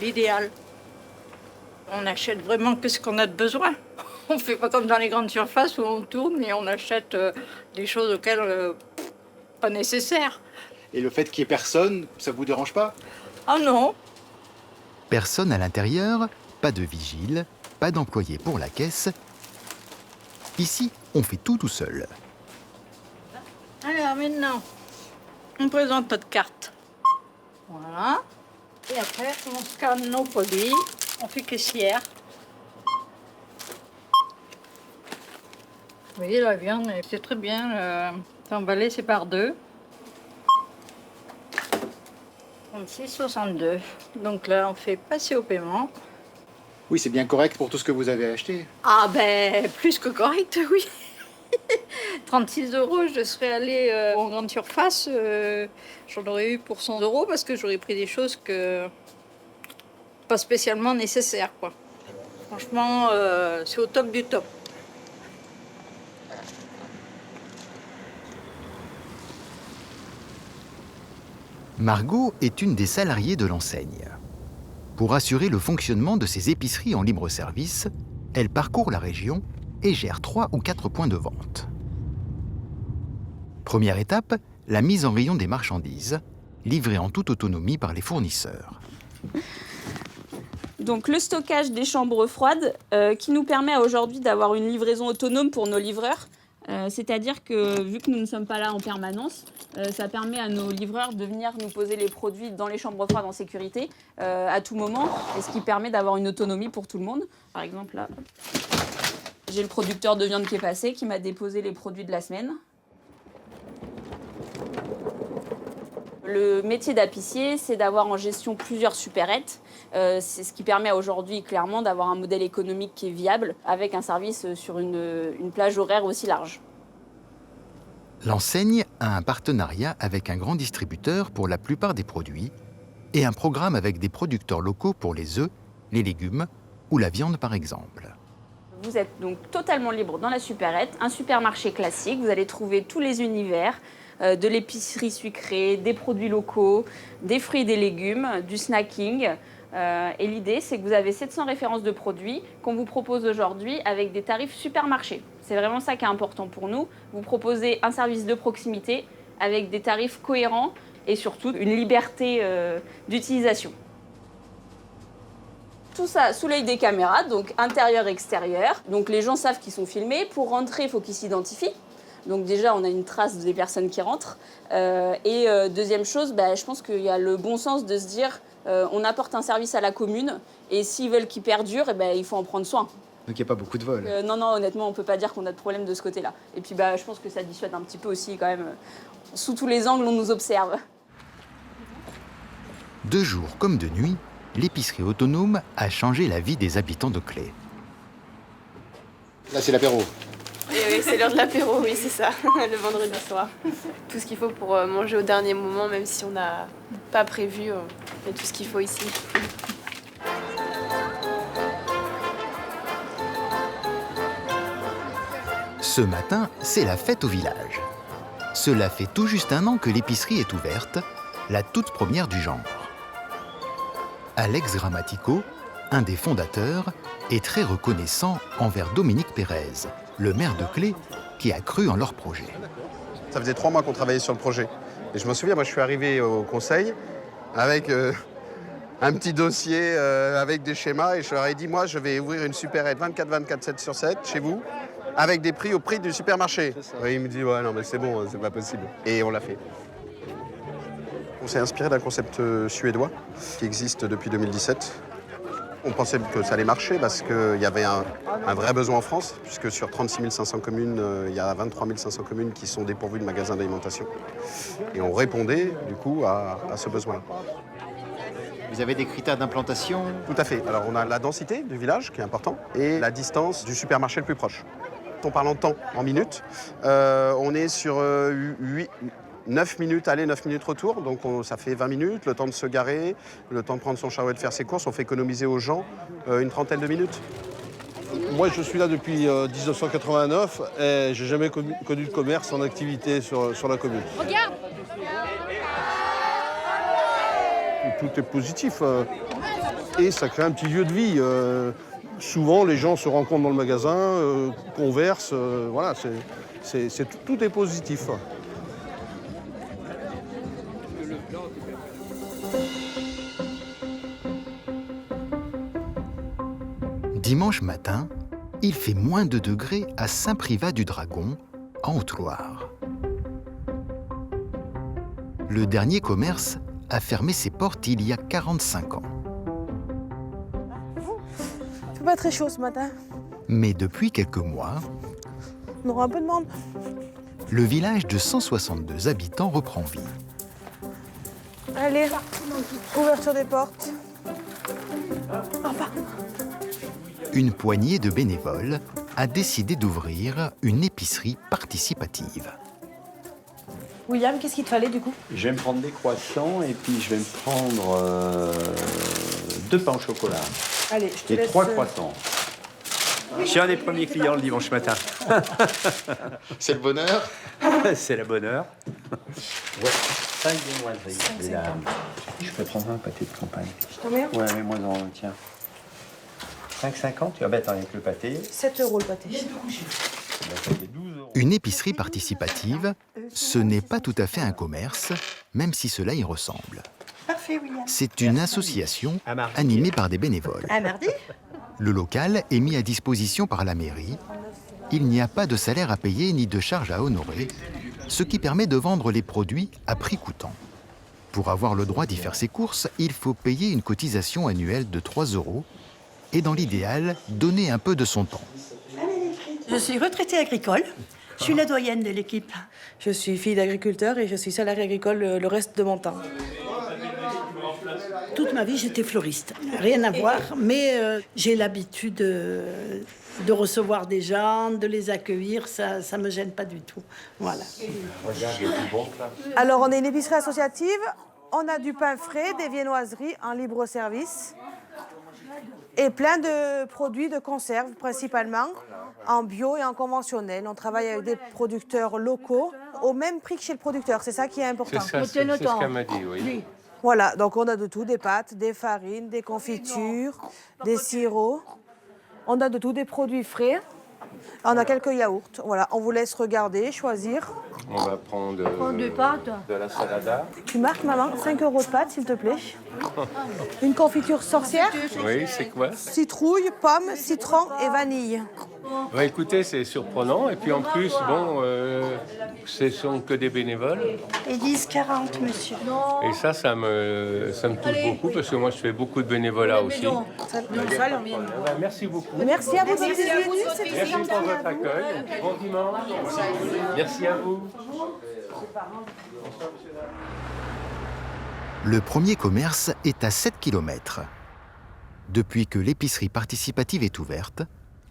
S6: l'idéal. On achète vraiment que ce qu'on a de besoin. On ne fait pas comme dans les grandes surfaces où on tourne et on achète des choses auxquelles pas nécessaires.
S7: Et le fait qu'il n'y ait personne, ça vous dérange pas?
S6: Ah non.
S1: Personne à l'intérieur, pas de vigile, pas d'employé pour la caisse. Ici, on fait tout seul.
S6: Alors maintenant, on présente notre carte. Voilà. Et après, on scanne nos produits. On fait caissière. Vous voyez, la viande, c'est très bien. C'est emballé, c'est par deux. 36,62. Donc là, on fait passer au paiement.
S7: Oui, c'est bien correct pour tout ce que vous avez acheté.
S6: Ah ben, plus que correct, oui. 36 €, je serais allée en grande surface. J'en aurais eu pour 100 € parce que j'aurais pris des choses que pas spécialement nécessaires, quoi. Franchement, c'est au top du top.
S1: Margot est une des salariées de l'enseigne. Pour assurer le fonctionnement de ses épiceries en libre service, elle parcourt la région et gère 3 ou 4 points de vente. Première étape, la mise en rayon des marchandises, livrées en toute autonomie par les fournisseurs.
S2: Donc le stockage des chambres froides qui nous permet aujourd'hui d'avoir une livraison autonome pour nos livreurs. C'est-à-dire que vu que nous ne sommes pas là en permanence, ça permet à nos livreurs de venir nous poser les produits dans les chambres froides en sécurité à tout moment, et ce qui permet d'avoir une autonomie pour tout le monde. Par exemple là, j'ai le producteur de viande qui est passé, qui m'a déposé les produits de la semaine. Le métier d'apicier, c'est d'avoir en gestion plusieurs supérettes. C'est ce qui permet aujourd'hui clairement d'avoir un modèle économique qui est viable avec un service sur une plage horaire aussi large.
S1: L'enseigne a un partenariat avec un grand distributeur pour la plupart des produits et un programme avec des producteurs locaux pour les œufs, les légumes ou la viande par exemple.
S2: Vous êtes donc totalement libre dans la supérette, un supermarché classique. Vous allez trouver tous les univers, de l'épicerie sucrée, des produits locaux, des fruits et des légumes, du snacking. Et l'idée, c'est que vous avez 700 références de produits qu'on vous propose aujourd'hui avec des tarifs supermarché. C'est vraiment ça qui est important pour nous. Vous proposez un service de proximité avec des tarifs cohérents et surtout une liberté d'utilisation. Tout ça sous l'œil des caméras, donc intérieur-extérieur. Donc les gens savent qu'ils sont filmés. Pour rentrer, il faut qu'ils s'identifient. Donc déjà, on a une trace des personnes qui rentrent. Deuxième chose, je pense qu'il y a le bon sens de se dire on apporte un service à la commune et s'ils veulent qu'il perdure, il faut en prendre soin.
S7: Donc il n'y a pas beaucoup de vols.
S2: Non, honnêtement, on ne peut pas dire qu'on a de problème de ce côté-là. Et puis je pense que ça dissuade un petit peu aussi quand même. Sous tous les angles, on nous observe.
S1: De jour comme de nuit, l'épicerie autonome a changé la vie des habitants de Clé.
S7: Là, c'est l'apéro.
S22: Oui, c'est l'heure de l'apéro, oui, c'est ça, le vendredi soir. Tout ce qu'il faut pour manger au dernier moment, même si on n'a pas prévu, il y a tout ce qu'il faut ici.
S1: Ce matin, c'est la fête au village. Cela fait tout juste 1 an que l'épicerie est ouverte, la toute première du genre. Alex Grammatico, un des fondateurs, est très reconnaissant envers Dominique Pérez, le maire de Clé, qui a cru en leur projet.
S3: Ça faisait 3 mois qu'on travaillait sur le projet. Et je me souviens, moi je suis arrivé au conseil avec un petit dossier avec des schémas et je leur ai dit, moi je vais ouvrir une supérette 24/24, 7 sur 7 chez vous, avec des prix au prix du supermarché. Et il me dit, ouais non mais c'est bon, c'est pas possible. Et on l'a fait. On s'est inspiré d'un concept suédois qui existe depuis 2017. On pensait que ça allait marcher parce qu'il y avait un vrai besoin en France, puisque sur 36 500 communes, il y a 23 500 communes qui sont dépourvues de magasins d'alimentation. Et on répondait du coup à ce besoin.
S1: Vous avez des critères d'implantation?
S3: Tout à fait. Alors on a la densité du village qui est important et la distance du supermarché le plus proche. On parle en temps, en minutes. On est sur 9 minutes aller, 9 minutes retour, donc ça fait 20 minutes, le temps de se garer, le temps de prendre son charrette et de faire ses courses, on fait économiser aux gens une trentaine de minutes.
S5: Moi je suis là depuis 1989 et j'ai jamais connu de commerce en activité sur la commune.
S10: Regarde!
S5: Tout est positif et ça crée un petit lieu de vie. Souvent les gens se rencontrent dans le magasin, conversent, voilà, tout est positif.
S1: Dimanche matin, il fait moins 2 degrés à Saint-Privat-du-Dragon, en Haute-Loire. Le dernier commerce a fermé ses portes il y a 45 ans.
S23: C'est pas très chaud ce matin.
S1: Mais depuis quelques mois,
S23: On aura un peu de monde.
S1: le village de 162 habitants reprend vie.
S23: Allez, ouverture des portes.
S1: Une poignée de bénévoles a décidé d'ouvrir une épicerie participative.
S23: William, qu'est-ce qu'il te fallait du coup?
S24: Je vais me prendre des croissants et puis je vais me prendre 2 pains au chocolat.
S23: Allez, je te
S24: et
S23: laisse...
S24: 3 croissants. Je suis un des premiers clients le dimanche matin.
S1: C'est le bonheur?
S24: C'est la bonne heure. Ouais. 5 viennoiseries. Et là, je peux prendre un pâté de campagne.
S23: Je t'en mets un?
S24: Ouais, mais moi non, tiens. 5,50? Tu vas mettre avec le pâté.
S23: 7 € le pâté.
S1: Une épicerie participative, ce n'est pas tout à fait un commerce, même si cela y ressemble.
S23: Parfait, William.
S1: C'est une association animée par des bénévoles.
S23: À mardi?
S1: Le local est mis à disposition par la mairie. Il n'y a pas de salaire à payer ni de charges à honorer, ce qui permet de vendre les produits à prix coûtant. Pour avoir le droit d'y faire ses courses, il faut payer une cotisation annuelle de 3 € et dans l'idéal, donner un peu de son temps.
S25: Je suis retraitée agricole. Je suis la doyenne de l'équipe.
S23: Je suis fille d'agriculteur et je suis salariée agricole le reste de mon temps.
S25: Toute ma vie, j'étais fleuriste. Rien à voir, mais j'ai l'habitude de recevoir des gens, de les accueillir. Ça ne me gêne pas du tout. Voilà.
S23: Alors, on est une épicerie associative. On a du pain frais, des viennoiseries en libre service et plein de produits de conserve, principalement en bio et en conventionnel. On travaille avec des producteurs locaux au même prix que chez le producteur. C'est ça qui est important.
S9: C'est ce qu'elle m'a dit, oui.
S23: Voilà, donc on a de tout, des pâtes, des farines, des confitures, des sirops. On a de tout, des produits frais. On a quelques yaourts. Voilà, on vous laisse regarder, choisir.
S9: On va prendre de la salada.
S23: Tu marques, maman, 5 € de pâtes, s'il te plaît. Une confiture sorcière.
S9: Oui, c'est quoi?
S23: Citrouille, pomme, citron et vanille.
S9: Bah, écoutez, c'est surprenant. Et puis en plus, bon, ce sont que des bénévoles.
S25: Et 10,40, monsieur.
S9: Et ça me touche beaucoup parce que moi, je fais beaucoup de bénévolat aussi. Merci beaucoup.
S23: Merci à vous d'être venus.
S9: Merci pour votre accueil. Bon dimanche. Merci à vous.
S1: Le premier commerce est à 7 km. Depuis que l'épicerie participative est ouverte,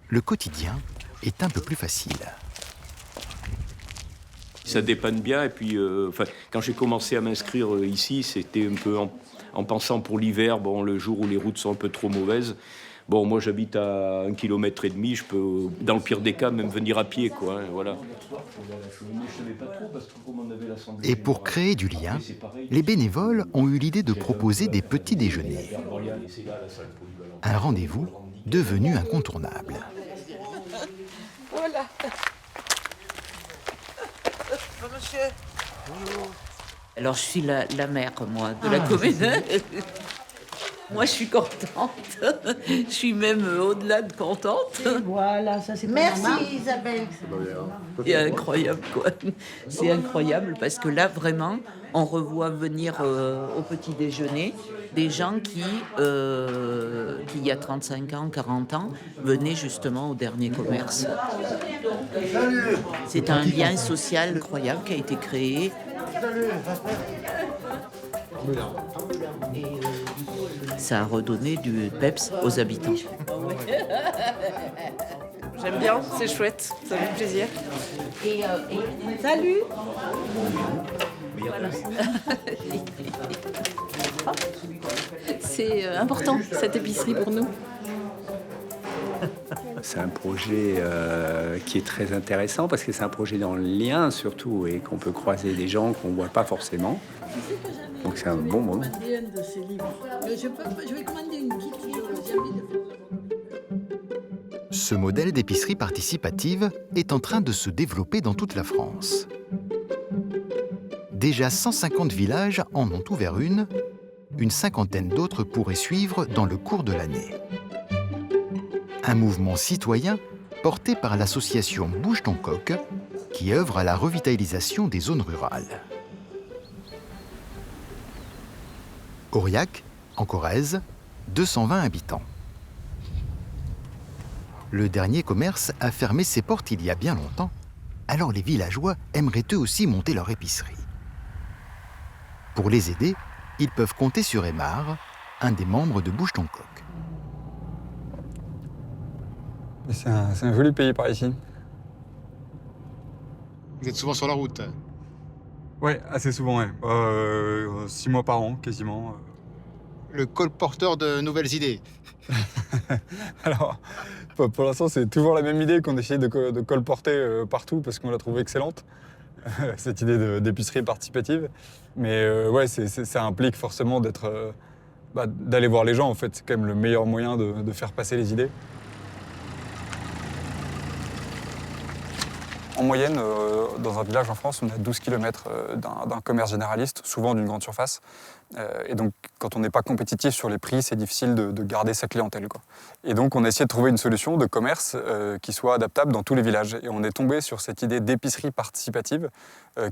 S1: le quotidien est un peu plus facile.
S26: Ça dépanne bien et puis quand j'ai commencé à m'inscrire ici, c'était un peu en pensant pour l'hiver, bon, le jour où les routes sont un peu trop mauvaises. Bon, moi j'habite à 1,5 km, je peux, dans le pire des cas, même venir à pied, quoi, hein, voilà.
S1: Et pour créer du lien, les bénévoles ont eu l'idée de proposer des petits déjeuners. Un rendez-vous devenu incontournable.
S23: Voilà. Bonjour, monsieur.
S4: Bonjour. Alors, je suis la mère, moi, de la commune. Moi, je suis contente. Je suis même au-delà de contente.
S25: Et voilà, ça c'est pas
S4: Merci,
S25: normal.
S4: Isabelle. C'est incroyable, quoi. C'est incroyable parce que là, vraiment, on revoit venir au petit déjeuner des gens qui, il y a 35 ans, 40 ans, venaient justement au dernier commerce. C'est un lien social incroyable qui a été créé. Et ça a redonné du peps aux habitants.
S22: J'aime bien, c'est chouette, ça fait plaisir.
S25: Salut.
S22: Voilà. C'est important, cette épicerie pour nous.
S24: C'est un projet qui est très intéressant parce que c'est un projet dans le lien surtout et qu'on peut croiser des gens qu'on ne voit pas forcément. Donc c'est un bon moment.
S25: Je vais commander une petite.
S1: Ce modèle d'épicerie participative est en train de se développer dans toute la France. Déjà 150 villages en ont ouvert une cinquantaine d'autres pourraient suivre dans le cours de l'année. Un mouvement citoyen porté par l'association Bouge ton coq qui œuvre à la revitalisation des zones rurales. Aurillac, en Corrèze, 220 habitants. Le dernier commerce a fermé ses portes il y a bien longtemps, alors les villageois aimeraient eux aussi monter leur épicerie. Pour les aider, ils peuvent compter sur Aymar, un des membres de Bouge ton coq.
S8: C'est un joli pays par ici.
S7: Vous êtes souvent sur la route?
S8: Ouais, assez souvent, ouais. 6 mois par an, quasiment.
S7: Le colporteur de nouvelles idées.
S8: Alors, pour l'instant, c'est toujours la même idée qu'on essaye de colporter partout parce qu'on l'a trouvée excellente, cette idée d'épicerie participative. Mais ouais, ça implique forcément d'aller voir les gens, en fait. C'est quand même le meilleur moyen de faire passer les idées. En moyenne, dans un village en France, on a 12 km d'un commerce généraliste, souvent d'une grande surface. Et donc, quand on n'est pas compétitif sur les prix, c'est difficile de garder sa clientèle, quoi. Et donc, on a essayé de trouver une solution de commerce qui soit adaptable dans tous les villages. Et on est tombé sur cette idée d'épicerie participative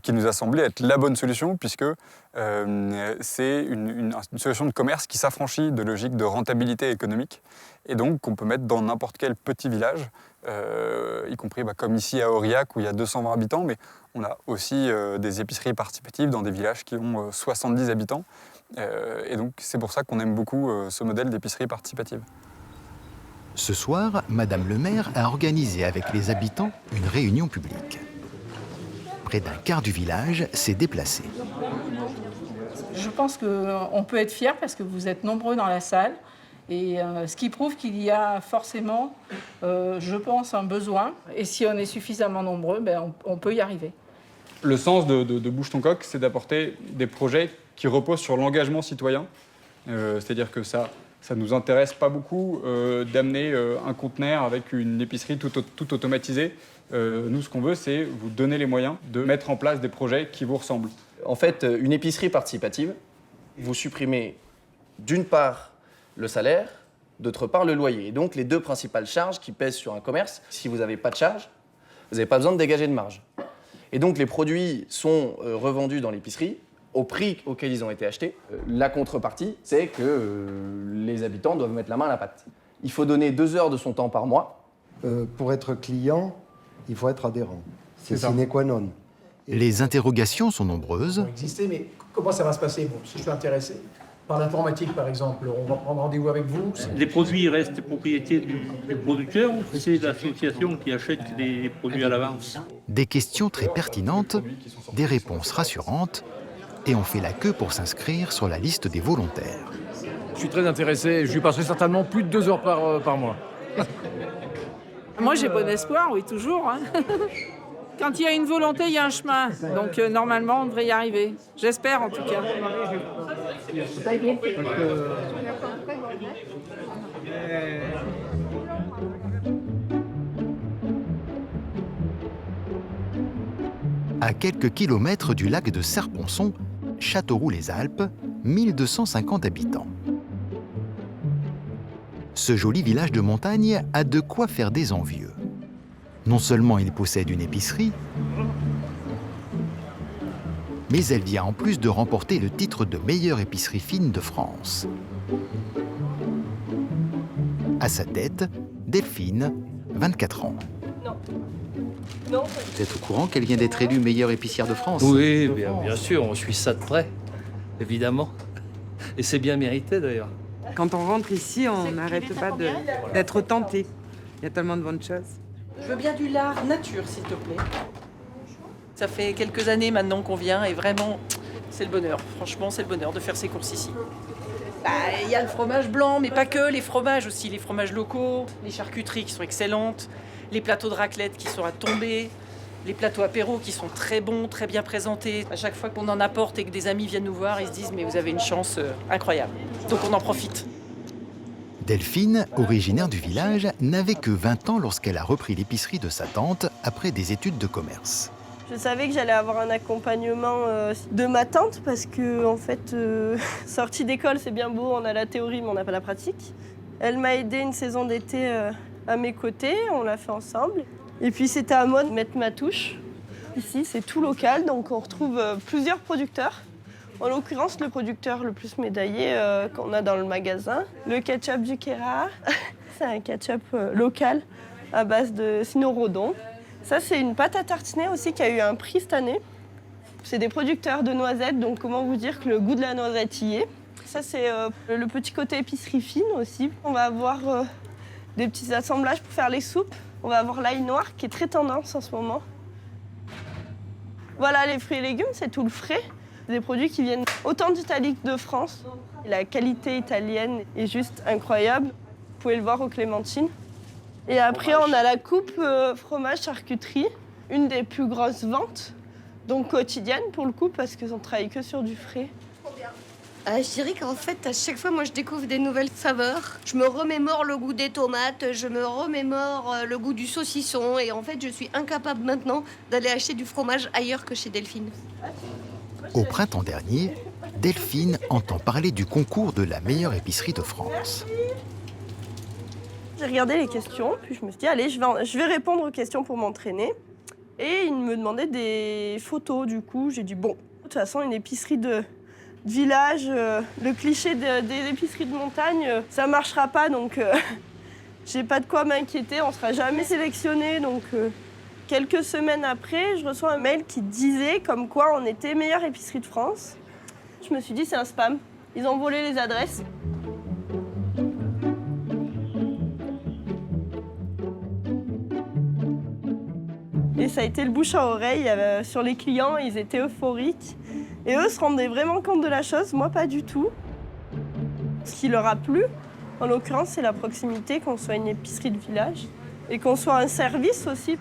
S8: qui nous a semblé être la bonne solution, puisque c'est une solution de commerce qui s'affranchit de logiques de rentabilité économique. Et donc, qu'on peut mettre dans n'importe quel petit village, y compris comme ici à Aurillac où il y a 220 habitants, mais on a aussi des épiceries participatives dans des villages qui ont 70 habitants. Et donc c'est pour ça qu'on aime beaucoup ce modèle d'épicerie participative.
S1: Ce soir, Madame le maire a organisé avec les habitants une réunion publique. Près d'un quart du village s'est déplacé.
S11: Je pense qu'on peut être fier parce que vous êtes nombreux dans la salle. Et ce qui prouve qu'il y a forcément, je pense, un besoin. Et si on est suffisamment nombreux, on peut y arriver.
S8: Le sens de Bouge ton coq, c'est d'apporter des projets qui reposent sur l'engagement citoyen. C'est-à-dire que ça nous intéresse pas beaucoup d'amener un conteneur avec une épicerie tout automatisée. Nous, ce qu'on veut, c'est vous donner les moyens de mettre en place des projets qui vous ressemblent.
S14: En fait, une épicerie participative, vous supprimez d'une part le salaire, d'autre part le loyer. Et donc les deux principales charges qui pèsent sur un commerce, si vous n'avez pas de charge, vous n'avez pas besoin de dégager de marge. Et donc les produits sont revendus dans l'épicerie au prix auquel ils ont été achetés. La contrepartie, c'est que les habitants doivent mettre la main à la pâte. Il faut donner 2 heures de son temps par mois.
S12: Pour être client, il faut être adhérent. C'est sine qua non.
S1: Les interrogations sont nombreuses.
S20: Mais comment ça va se passer? Bon, si je suis intéressé par l'informatique, par exemple, on va prendre rendez-vous avec vous.
S13: Les produits restent propriété du producteur ou c'est l'association qui achète les produits à l'avance?
S1: Des questions très pertinentes, des réponses rassurantes, et on fait la queue pour s'inscrire sur la liste des volontaires.
S15: Je suis très intéressé, je lui passerai certainement plus de 2 heures par mois.
S11: Moi, j'ai bon espoir, oui, toujours. Hein. Quand il y a une volonté, il y a un chemin. Donc, normalement, on devrait y arriver. J'espère, en tout cas.
S1: À quelques kilomètres du lac de Serponçon, Châteauroux-les-Alpes, 1250 habitants. Ce joli village de montagne a de quoi faire des envieux. Non seulement il possède une épicerie, mais elle vient en plus de remporter le titre de meilleure épicerie fine de France. À sa tête, Delphine, 24 ans. Vous êtes au courant qu'elle vient d'être élue meilleure épicière de France?
S16: Oui, bien sûr, on suit ça de près, évidemment. Et c'est bien mérité d'ailleurs.
S17: Quand on rentre ici, on n'arrête pas d'être tenté. Il y a tellement de bonnes choses.
S18: Je veux bien du lard nature, s'il te plaît. Ça fait quelques années maintenant qu'on vient et vraiment, c'est le bonheur. Franchement, c'est le bonheur de faire ses courses ici. Il y a le fromage blanc, mais pas que, les fromages aussi, les fromages locaux, les charcuteries qui sont excellentes, les plateaux de raclette qui sont à tomber, les plateaux apéros qui sont très bons, très bien présentés. À chaque fois qu'on en apporte et que des amis viennent nous voir, ils se disent « mais vous avez une chance incroyable ». Donc on en profite.
S1: Delphine, originaire du village, n'avait que 20 ans lorsqu'elle a repris l'épicerie de sa tante après des études de commerce.
S19: Je savais que j'allais avoir un accompagnement de ma tante parce que, en fait, sortie d'école, c'est bien beau, on a la théorie mais on n'a pas la pratique. Elle m'a aidé une saison d'été à mes côtés, on l'a fait ensemble. Et puis c'était à moi de mettre ma touche. Ici, c'est tout local, donc on retrouve plusieurs producteurs. En l'occurrence, le producteur le plus médaillé qu'on a dans le magasin, le ketchup du Kera. C'est un ketchup local à base de cynorhodon. Ça, c'est une pâte à tartiner aussi qui a eu un prix cette année. C'est des producteurs de noisettes, donc comment vous dire que le goût de la noisette y est. Ça, c'est le petit côté épicerie fine aussi. On va avoir des petits assemblages pour faire les soupes. On va avoir l'ail noir qui est très tendance en ce moment. Voilà, les fruits et légumes, c'est tout le frais. Des produits qui viennent autant d'Italie que de France. La qualité italienne est juste incroyable. Vous pouvez le voir aux clémentines. Et après, on a la coupe fromage charcuterie, une des plus grosses ventes, donc quotidienne pour le coup, parce qu'on ne travaille que sur du frais.
S21: Je dirais qu'en fait, à chaque fois, moi, je découvre des nouvelles saveurs. Je me remémore le goût des tomates, je me remémore le goût du saucisson. Et en fait, je suis incapable maintenant d'aller acheter du fromage ailleurs que chez Delphine.
S1: Au printemps dernier, Delphine entend parler du concours de la meilleure épicerie de France.
S19: J'ai regardé les questions, puis je me suis dit, allez, je vais répondre aux questions pour m'entraîner. Et ils me demandaient des photos, du coup. J'ai dit, bon, de toute façon, une épicerie de village, le cliché des épiceries de montagne, ça marchera pas, donc j'ai pas de quoi m'inquiéter, on sera jamais sélectionné. Donc quelques semaines après, je reçois un mail qui disait comme quoi on était meilleure épicerie de France. Je me suis dit, c'est un spam. Ils ont volé les adresses. Et ça a été le bouche à oreille sur les clients, ils étaient euphoriques. Et eux se rendaient vraiment compte de la chose, moi pas du tout. Ce qui leur a plu, en l'occurrence, c'est la proximité, qu'on soit une épicerie de village et qu'on soit un service aussi.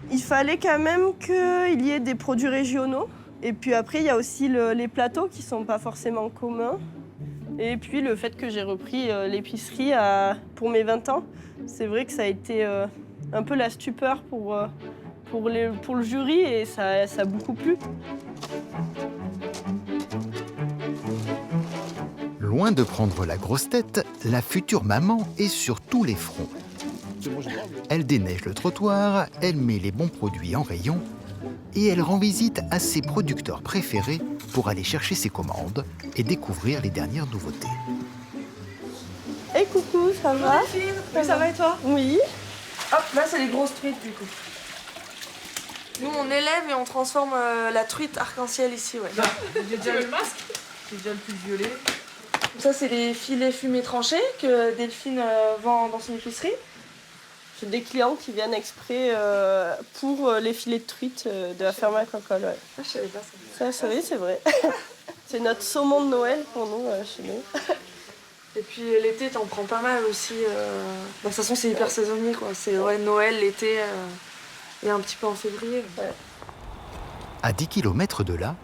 S19: Il fallait quand même qu'il y ait des produits régionaux. Et puis après, il y a aussi les plateaux qui ne sont pas forcément communs. Et puis le fait que j'ai repris l'épicerie pour mes 20 ans, c'est vrai que ça a été un peu la stupeur pour le jury et ça a beaucoup plu.
S1: Loin de prendre la grosse tête, la future maman est sur tous les fronts. Elle déneige le trottoir, elle met les bons produits en rayon et elle rend visite à ses producteurs préférés pour aller chercher ses commandes et découvrir les dernières nouveautés.
S19: Hey, coucou, ça va?
S18: Oui, ça va et toi?
S19: Oui.
S18: Hop, là c'est les grosses truites du coup.
S19: Nous, on élève et on transforme la truite arc-en-ciel ici, ouais.
S18: J'ai déjà le masque. J'ai déjà le pull violet.
S19: Ça, c'est les filets fumés tranchés que Delphine vend dans son épicerie. J'ai des clients qui viennent exprès pour les filets de truite de la ferme à Cocolle, ouais.
S18: Ah, je savais pas ça.
S19: Ça, oui, c'est vrai. C'est notre saumon de Noël pour nous, chez nous.
S2: Et puis l'été, t'en prends pas mal aussi. De toute façon, c'est hyper saisonnier, quoi. C'est Noël, l'été et un petit peu en février. Ouais.
S1: À 10 km de là,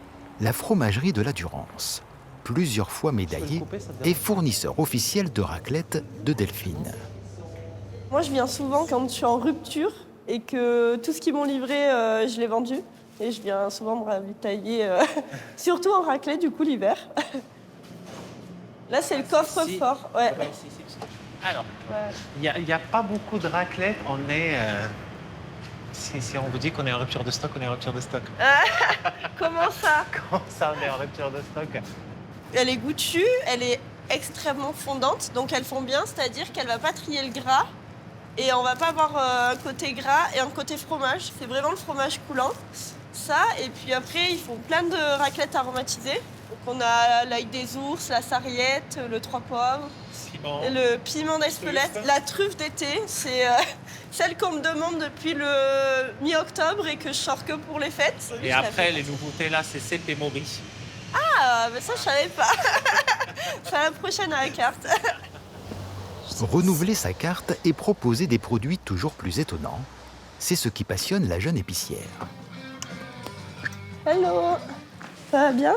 S1: la fromagerie de la Durance, plusieurs fois médaillée et fournisseur officiel de raclette de Delphine.
S19: Moi, je viens souvent quand je suis en rupture et que tout ce qu'ils m'ont livré, je l'ai vendu. Et je viens souvent me ravitailler, surtout en raclette, du coup, l'hiver. Là, c'est le coffre-fort. Ouais.
S3: Alors, il n'y a pas beaucoup de raclette. On est... Si on vous dit qu'on est en rupture de stock, on est en rupture de stock.
S19: Comment ça?
S3: Comment ça, on est en rupture de stock?
S19: Elle est goûtue, elle est extrêmement fondante, donc elles font bien, c'est-à-dire qu'elle va pas trier le gras et on va pas avoir un côté gras et un côté fromage. C'est vraiment le fromage coulant. Ça, et puis après, ils font plein de raclettes aromatisées. Donc on a l'ail des ours, la sarriette, le trois poivres, et le piment d'Espelette, la truffe d'été. C'est celle qu'on me demande depuis le mi-octobre et que je sors que pour les fêtes.
S3: Et après, les nouveautés là, c'est cèpe et Maurice.
S19: Ah, mais ça, je savais pas. C'est la prochaine à la carte.
S1: Renouveler sa carte et proposer des produits toujours plus étonnants, c'est ce qui passionne la jeune épicière.
S19: Hello, ça va bien?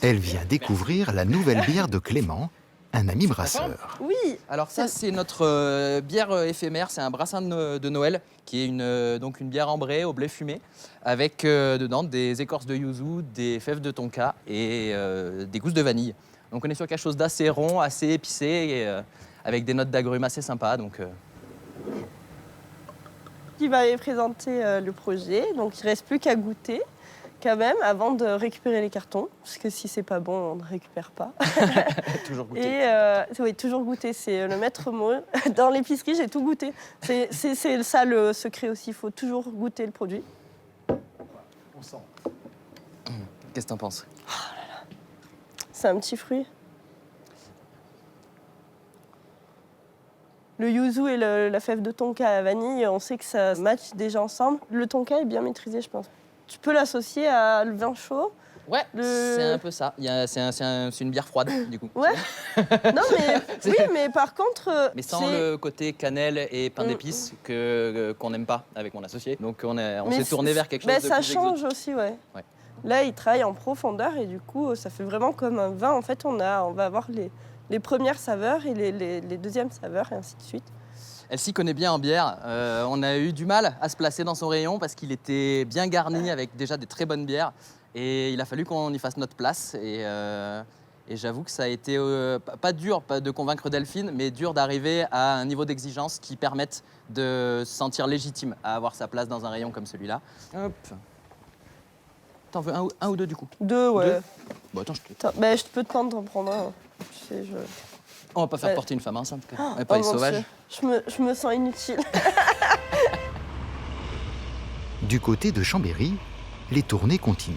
S1: Elle vient découvrir la nouvelle bière de Clément, un ami brasseur.
S19: Oui.
S5: Alors ça, c'est notre bière éphémère, c'est un brassin de Noël, qui est donc une bière ambrée au blé fumé, avec dedans des écorces de yuzu, des fèves de tonka et des gousses de vanille. Donc on est sur quelque chose d'assez rond, assez épicé, et, avec des notes d'agrumes assez sympas. Donc,
S19: Il m'avait présenté le projet, donc il ne reste plus qu'à goûter. Quand même, avant de récupérer les cartons, parce que si c'est pas bon, on ne récupère pas.
S5: toujours goûter.
S19: Et oui, toujours goûter, c'est le maître mot. Dans l'épicerie, j'ai tout goûté. C'est ça le secret aussi, il faut toujours goûter le produit.
S5: On sent. Qu'est-ce que t'en penses?
S19: C'est un petit fruit. Le yuzu et la fève de tonka à la vanille, on sait que ça match déjà ensemble. Le tonka est bien maîtrisé, je pense. Tu peux l'associer à le vin chaud.
S5: Ouais, c'est un peu ça. C'est une bière froide, du coup.
S19: Ouais. Non, mais oui, mais par contre.
S5: Mais sans le côté cannelle et pain d'épices qu'on n'aime pas avec mon associé. Donc on s'est tourné vers quelque chose de plus
S19: exotique. Ça change aussi, ouais. Là, il travaille en profondeur et du coup, ça fait vraiment comme un vin. En fait, on va avoir les premières saveurs et les deuxièmes saveurs et ainsi de suite.
S5: Elle s'y connaît bien en bière. On a eu du mal à se placer dans son rayon parce qu'il était bien garni avec déjà des très bonnes bières. Et il a fallu qu'on y fasse notre place. Et j'avoue que ça a été pas dur de convaincre Delphine, mais dur d'arriver à un niveau d'exigence qui permette de se sentir légitime à avoir sa place dans un rayon comme celui-là. Hop. T'en veux un ou deux du coup?
S19: Deux, ouais.
S5: Bon, attends, je
S19: peux t'en prendre un. Tu sais,
S5: On va pas faire porter une femme enceinte, quand même. On n'est pas des sauvages.
S19: Je me sens inutile.
S1: Du côté de Chambéry, les tournées continuent.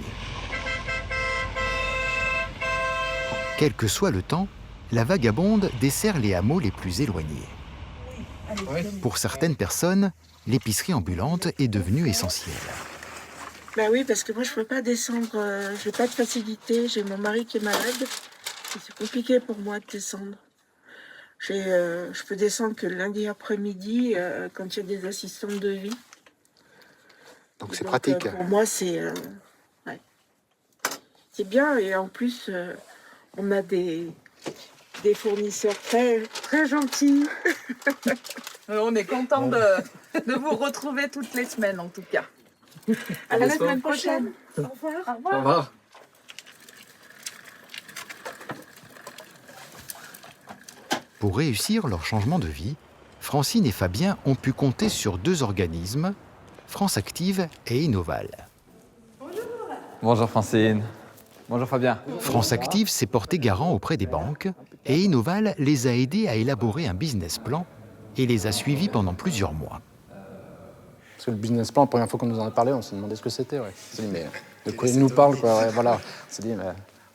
S1: Quel que soit le temps, la vagabonde dessert les hameaux les plus éloignés. Pour certaines personnes, l'épicerie ambulante est devenue essentielle.
S6: Bah oui, parce que moi je peux pas descendre, j'ai pas de facilité, j'ai mon mari qui est malade, et c'est compliqué pour moi de descendre. Je peux descendre que le lundi après-midi quand il y a des assistantes de vie.
S7: Donc c'est pratique.
S6: Pour moi c'est bien et en plus on a des fournisseurs très, très gentils.
S9: On est content de vous retrouver toutes les semaines en tout cas.
S6: À la semaine prochaine. Au revoir.
S9: Au revoir.
S1: Pour réussir leur changement de vie, Francine et Fabien ont pu compter sur deux organismes, France Active et Innoval.
S10: Bonjour Francine. Bonjour Fabien.
S1: France Active s'est porté garant auprès des banques et Innoval les a aidés à élaborer un business plan et les a suivis pendant plusieurs mois.
S15: Parce que le business plan, la première fois qu'on nous en a parlé, on s'est demandé ce que c'était. Ouais. On s'est dit, mais de quoi il nous parle quoi, ouais, voilà. On s'est dit, mais,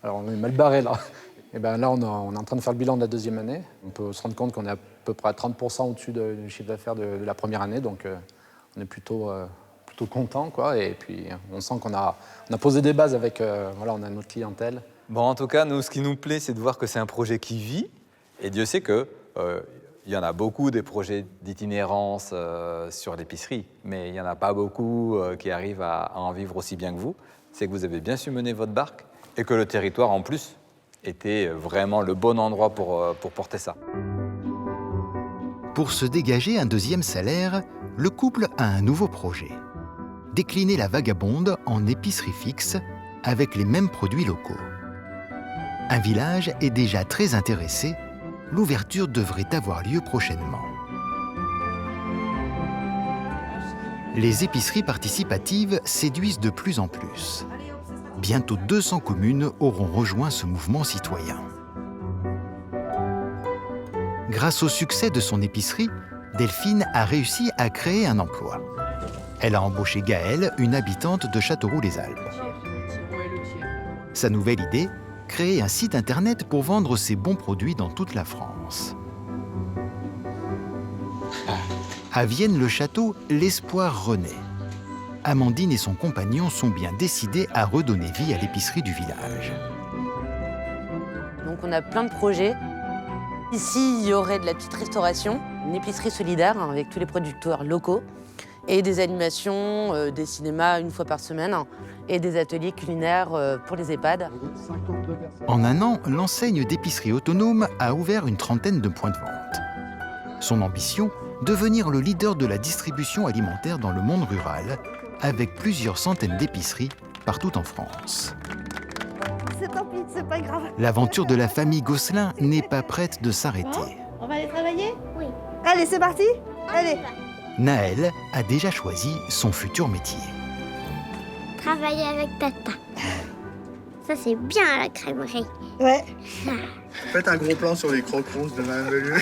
S15: alors on est mal barré là. Et bien là, on est en train de faire le bilan de la deuxième année. On peut se rendre compte qu'on est à peu près à 30% au-dessus du chiffre d'affaires de la première année. Donc on est plutôt content, quoi. Et puis on sent qu'on a posé des bases avec, voilà, on a notre clientèle.
S10: Bon, en tout cas, nous, ce qui nous plaît, c'est de voir que c'est un projet qui vit Et Dieu sait que il y en a beaucoup des projets d'itinérance sur l'épicerie, mais il n'y en a pas beaucoup qui arrivent à en vivre aussi bien que vous. C'est que vous avez bien su mener votre barque et que le territoire, en plus, était vraiment le bon endroit pour porter ça.
S1: Pour se dégager un deuxième salaire, le couple a un nouveau projet. Décliner la Vagabonde en épicerie fixe avec les mêmes produits locaux. Un village est déjà très intéressé. L'ouverture devrait avoir lieu prochainement. Les épiceries participatives séduisent de plus en plus. Bientôt 200 communes auront rejoint ce mouvement citoyen. Grâce au succès de son épicerie, Delphine a réussi à créer un emploi. Elle a embauché Gaëlle, une habitante de Châteauroux-les-Alpes. Sa nouvelle idée, créer un site internet pour vendre ses bons produits dans toute la France. À Vienne-le-Château, l'espoir renaît. Amandine et son compagnon sont bien décidés à redonner vie à l'épicerie du village.
S4: Donc on a plein de projets. Ici, il y aurait de la petite restauration, une épicerie solidaire avec tous les producteurs locaux et des animations, des cinémas une fois par semaine et des ateliers culinaires pour les EHPAD.
S1: En un an, l'enseigne d'épicerie autonome a ouvert une trentaine de points de vente. Son ambition, devenir le leader de la distribution alimentaire dans le monde rural, avec plusieurs centaines d'épiceries partout en France.
S21: C'est tant pis, c'est pas grave.
S1: L'aventure de la famille Gosselin n'est pas prête de s'arrêter.
S21: On va aller travailler? Oui. Allez, c'est parti? Allez.
S1: Naël a déjà choisi son futur métier.
S21: Travailler avec Tata. Ça, c'est bien à la crèmerie. Ouais.
S7: Faites un gros plan sur les croque-ronces de Madame Bellieu.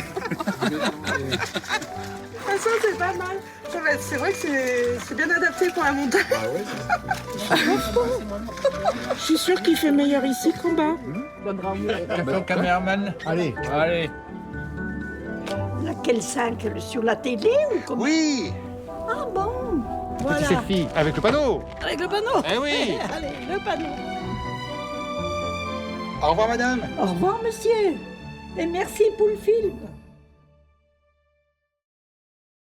S6: Ça, c'est pas mal. C'est vrai que c'est bien adapté pour la montagne. Je suis sûre qu'il fait meilleur ici qu'en bas.
S20: Le caméraman. Allez. Allez.
S22: Laquelle 5? Sur la télé ou comment?
S7: Oui.
S22: Ah bon. Voilà.
S20: Petit selfie avec le panneau.
S22: Avec le panneau.
S20: Eh oui.
S22: Allez, le panneau.
S7: Au revoir, madame.
S22: Au revoir, monsieur. Et merci pour le film.